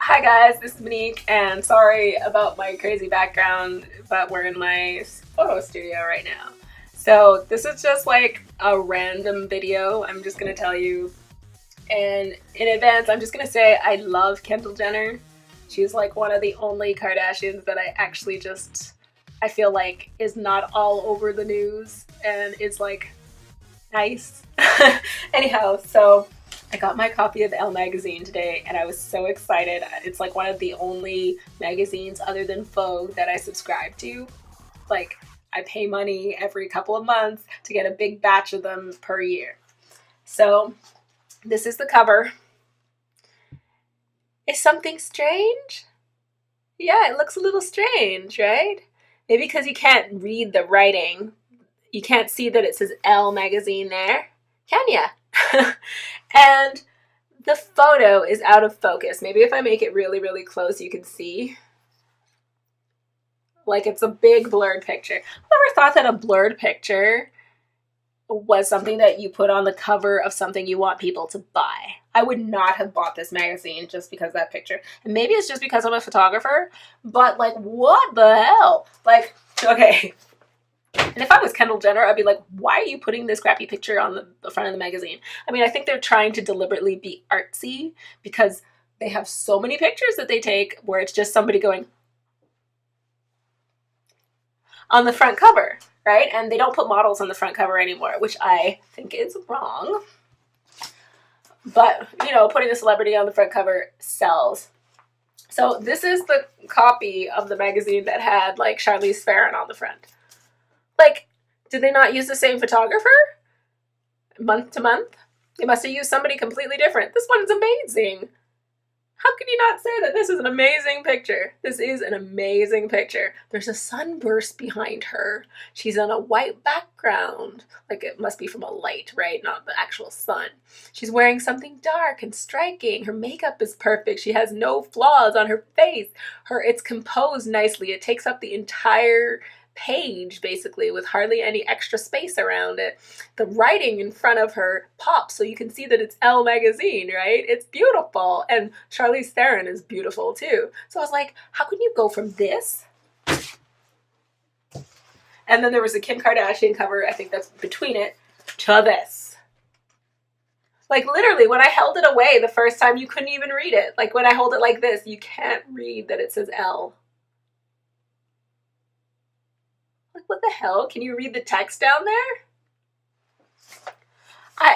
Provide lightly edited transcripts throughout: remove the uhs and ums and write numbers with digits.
Hi guys, this is Monique, and sorry about my crazy background, but we're in my photo studio right now. So this is just like a random video, I'm just gonna tell you. And in advance, I'm just gonna say I love Kendall Jenner. She's like one of the only Kardashians that I feel like is not all over the news and is like nice. Anyhow, so I got my copy of Elle Magazine today and I was so excited. It's like one of the only magazines other than Vogue that I subscribe to. Like, I pay money every couple of months to get a big batch of them per year. So this is the cover. Is something strange? Yeah, it looks a little strange, right? Maybe because you can't read the writing. You can't see that it says Elle Magazine there, can ya? And the photo is out of focus. Maybe if I make it really, really close, you can see. Like it's a big blurred picture. I've never thought that a blurred picture was something that you put on the cover of something you want people to buy. I would not have bought this magazine just because of that picture. And maybe it's just because I'm a photographer, but like, what the hell? Like, okay. And if I was Kendall Jenner, I'd be like, why are you putting this crappy picture on the front of the magazine? I mean, I think they're trying to deliberately be artsy because they have so many pictures that they take where it's just somebody going on the front cover, right? And they don't put models on the front cover anymore, which I think is wrong. But, you know, putting a celebrity on the front cover sells. So this is the copy of the magazine that had like Charlize Theron on the front. Like, did they not use the same photographer month to month? They must have used somebody completely different. This one's amazing. How can you not say that this is an amazing picture? This is an amazing picture. There's a sunburst behind her. She's on a white background. Like it must be from a light, right? Not the actual sun. She's wearing something dark and striking. Her makeup is perfect. She has no flaws on her face. It's composed nicely. It takes up the entire page basically with hardly any extra space around it. The writing in front of her pops so you can see that it's Elle Magazine, right? It's beautiful. And Charlize Theron is beautiful too. So I was like, how can you go from this? And then there was a Kim Kardashian cover, I think that's between it, to this. Like literally when I held it away the first time you couldn't even read it. Like when I hold it like this, you can't read that it says Elle. Like, what the hell? Can you read the text down there?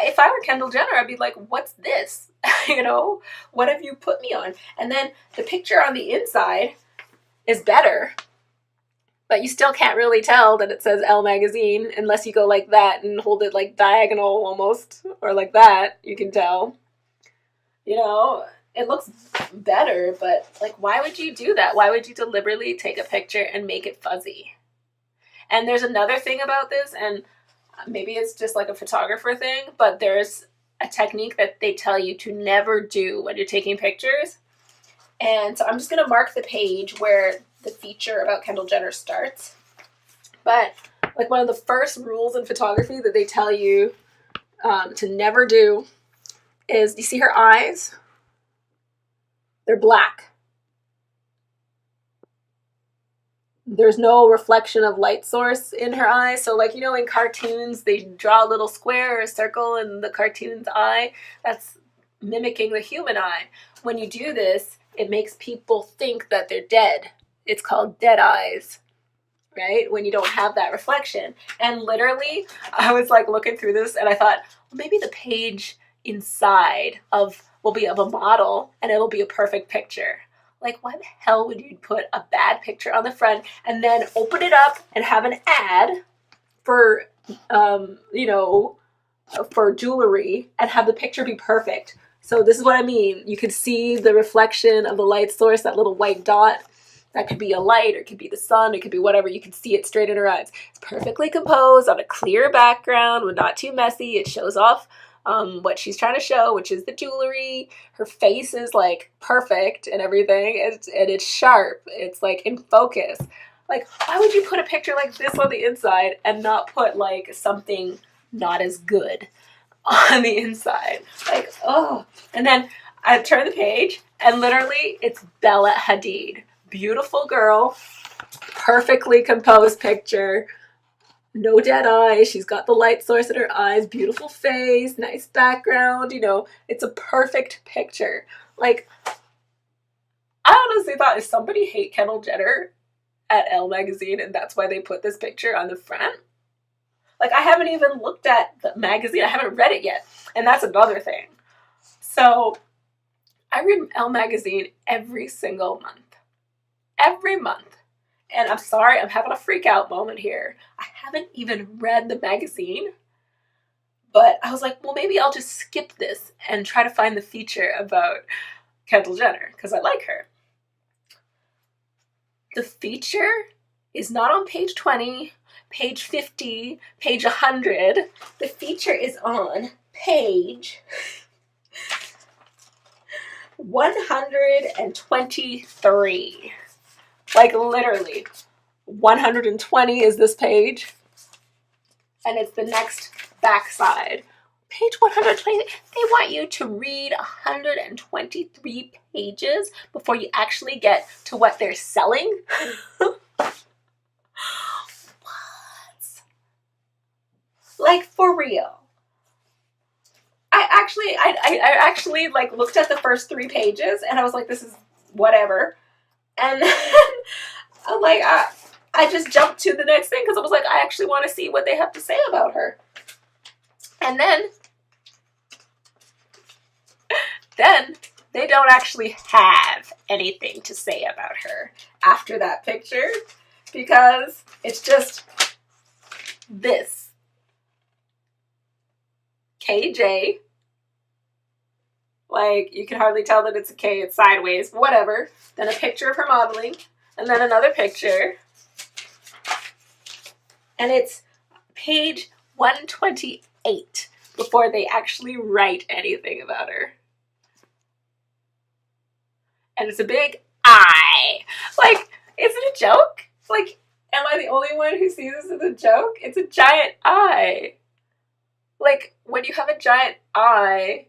If I were Kendall Jenner, I'd be like, what's this? You know, what have you put me on? And then the picture on the inside is better, but you still can't really tell that it says Elle Magazine unless you go like that and hold it like diagonal almost, or like that, you can tell. You know, it looks better, but like, why would you do that? Why would you deliberately take a picture and make it fuzzy? And there's another thing about this, and maybe it's just like a photographer thing, but there's a technique that they tell you to never do when you're taking pictures. And so I'm just going to mark the page where the feature about Kendall Jenner starts. But like one of the first rules in photography that they tell you to never do is, you see her eyes? They're black. There's no reflection of light source in her eye. So like, you know, in cartoons, they draw a little square or a circle in the cartoon's eye. That's mimicking the human eye. When you do this, it makes people think that they're dead. It's called dead eyes, right? When you don't have that reflection. And literally, I was like looking through this and I thought, well, maybe the page inside will be of a model and it'll be a perfect picture. Like, why the hell would you put a bad picture on the front and then open it up and have an ad for, you know, for jewelry and have the picture be perfect? So this is what I mean. You could see the reflection of the light source, that little white dot. That could be a light, or it could be the sun, it could be whatever. You can see it straight in her eyes. It's perfectly composed on a clear background, but not too messy. It shows off what she's trying to show, which is the jewelry. Her face is like perfect and everything, and it's sharp. It's like in focus. Like, why would you put a picture like this on the inside and not put like something not as good on the inside? Like, oh. And then I turn the page And literally, it's Bella Hadid. Beautiful girl, perfectly composed picture, no dead eyes. She's got the light source in her eyes, beautiful face, nice background. You know, it's a perfect picture. Like, I honestly thought, is somebody hate Kendall Jenner at Elle Magazine and that's why they put this picture on the front? Like, I haven't even looked at the magazine. I haven't read it yet. And that's another thing. So, I read Elle Magazine every single month. Every month. And I'm sorry, I'm having a freak out moment here. I haven't even read the magazine. But I was like, well, maybe I'll just skip this and try to find the feature about Kendall Jenner, because I like her. The feature is not on page 20, page 50, page 100. The feature is on page 123. Like, literally, 120 is this page, and it's the next backside. Page 120, they want you to read 123 pages before you actually get to what they're selling? What? Like, for real. I actually like looked at the first 3 pages and I was like, this is whatever. And then I'm like, I just jumped to the next thing because I was like, I actually want to see what they have to say about her. And then they don't actually have anything to say about her after that picture, because it's just this. KJ. Like, you can hardly tell that it's a K, it's sideways, whatever. Then a picture of her modeling, and then another picture. And it's page 128 before they actually write anything about her. And it's a big eye. Like, is it a joke? Like, am I the only one who sees this as a joke? It's a giant eye. Like, when you have a giant eye,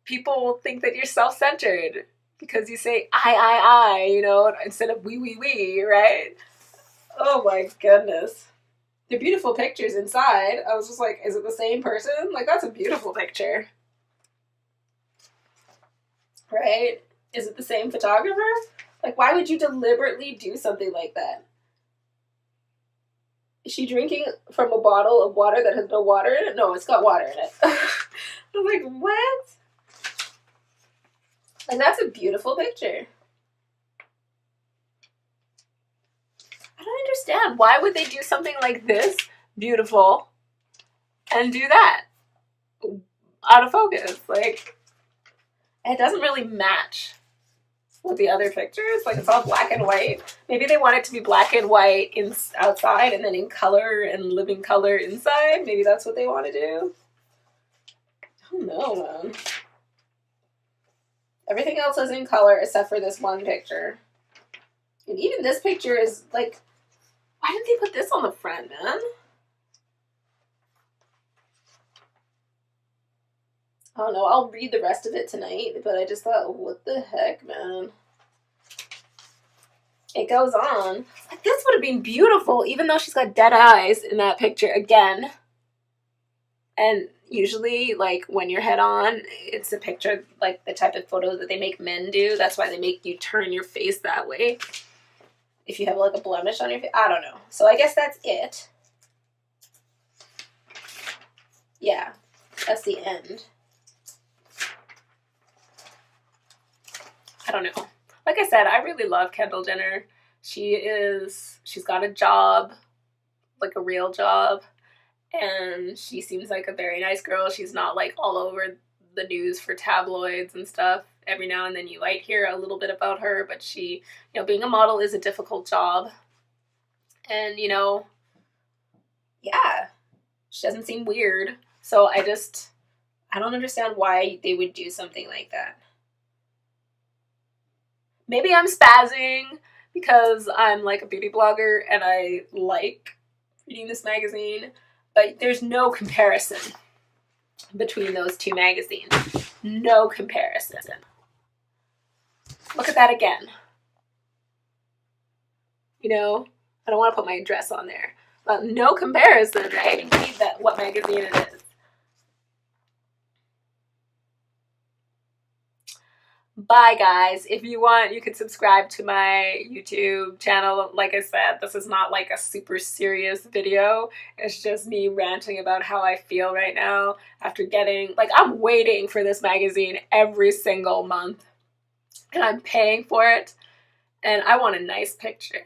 people think that you're self-centered because you say I, you know, instead of we, right? Oh my goodness. They're beautiful pictures inside. I was just like, is it the same person? Like, that's a beautiful picture. Right? Is it the same photographer? Like, why would you deliberately do something like that? Is she drinking from a bottle of water that has no water in it? No, it's got water in it. I'm like, what? Like, that's a beautiful picture. I don't understand. Why would they do something like this, beautiful, and do that out of focus? Like, it doesn't really match with the other pictures. Like, it's all black and white. Maybe they want it to be black and white outside and then in color and living color inside. Maybe that's what they want to do. I don't know, man. Everything else is in color except for this one picture. And even this picture is like, why didn't they put this on the front, man? I don't know. I'll read the rest of it tonight, but I just thought, what the heck, man? It goes on. Like, this would have been beautiful, even though she's got dead eyes in that picture again. And usually, like, when you're head on, it's a picture, like, the type of photos that they make men do. That's why they make you turn your face that way. If you have, like, a blemish on your face. I don't know. So I guess that's it. Yeah. That's the end. I don't know. Like I said, I really love Kendall Jenner. She's got a job, like a real job. And she seems like a very nice girl. She's not like all over the news for tabloids and stuff. Every now and then you might hear a little bit about her, but she, you know, being a model is a difficult job. And, you know, yeah, she doesn't seem weird. So I don't understand why they would do something like that. Maybe I'm spazzing because I'm like a beauty blogger and I like reading this magazine. But there's no comparison between those two magazines. No comparison. Look at that again. You know, I don't want to put my address on there. But no comparison, right? You need that, what magazine it is. Bye, guys. If you want, you can subscribe to my YouTube channel. Like I said, this is not like a super serious video. It's just me ranting about how I feel right now after getting, like, I'm waiting for this magazine every single month. And I'm paying for it. And I want a nice picture.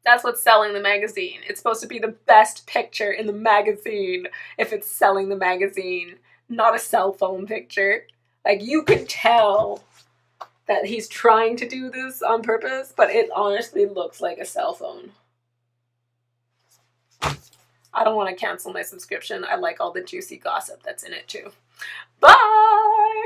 That's what's selling the magazine. It's supposed to be the best picture in the magazine if it's selling the magazine, not a cell phone picture. Like, you could tell that he's trying to do this on purpose, but it honestly looks like a cell phone. I don't want to cancel my subscription. I like all the juicy gossip that's in it too. Bye!